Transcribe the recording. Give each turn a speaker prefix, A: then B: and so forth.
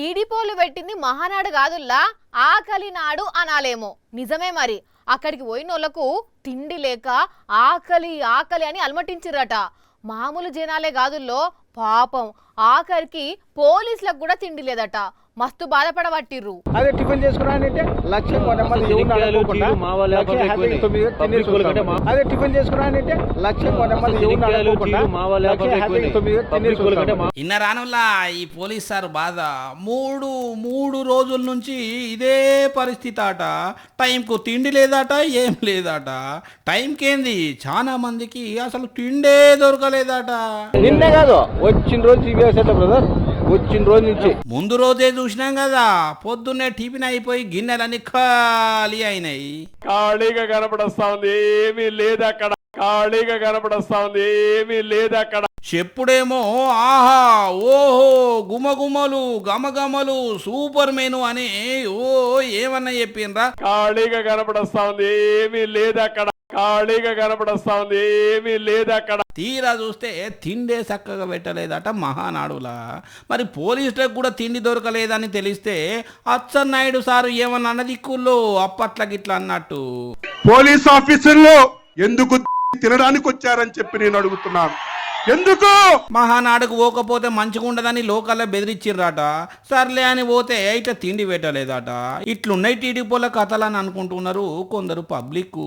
A: టీడీపోలు పెట్టింది మహానాడు కాదుల్లా ఆకలి నాడు అనాలేమో. నిజమే మరి. అక్కడికి పోయినోళ్లకు తిండి లేక ఆకలి ఆకలి అని అలమటించిర్రట. మామూలు జనాలే కాదుల్లో పాపం ఆఖరికి పోలీసులకు కూడా తిండి లేదట. మస్తు బాధపడబట్టిర్రు.
B: అదే టిఫిన్ చేసుకున్నానంటే లక్ష్యం అదే టిఫిన్ చేసుకున్నానంటే లక్ష్యం
C: ఇన్న రానుల్లా ఈ పోలీస్ సార్ బాధ మూడు రోజుల నుంచి ఇదే పరిస్థితి అట. టైంకు తిండి లేదట, ఏం లేదట. టైంకేంది చాలా మందికి అసలు తిండే దొరకలేదట.
B: నిన్నే కాదు వచ్చిన రోజు బ్రదర్, వచ్చిన రోజు నుంచి
C: ముందు రోజే చూసినాం కదా, పొద్దున్నే టిఫిన్ అయిపోయి గిన్నెలన్నీ ఖాళీ అయినాయి.
D: ఖాళీగా కనపడస్తా ఉంది, ఏమీ లేదు అక్కడ. ఖాళీగా కనపడస్తా ఉంది, ఏమీ లేదు అక్కడ.
C: చెప్పుడేమో ఆహా ఓహో గుమగుమలు గమగమలు సూపర్ మెను అని ఓ ఏమన్నా చెప్పిండ్రా.
D: ఖాళీగా కనపడస్తా ఉంది, ఏమీ లేదు అక్కడ. ఖాళీగా కనపడస్తా ఉంది, ఏమీ లేదు అక్కడ.
C: తీరా చూస్తే తిండే చక్కగా పెట్టలేదట మహానాడులా. మరి పోలీసులకు కూడా తిండి దొరకలేదని తెలిస్తే అచ్చెన్నాయుడు సారు ఏమన్నా అన్నది దిక్కుల్లో అప్పట్ల గిట్లా అన్నట్టు.
E: పోలీస్ ఆఫీసర్లు ఎందుకు తినడానికి వచ్చారని చెప్పి నేను అడుగుతున్నాను. ఎందుకు
C: మహానాడుకు పోకపోతే మంచిగా ఉండదని లోకల్లో బెదిరించిర్రట. సర్లే అని పోతే ఇట్లా తిండి పెట్టలేదట. ఇట్లున్నాయి టీడీపోల కథలని అనుకుంటున్నారు కొందరు పబ్లిక్.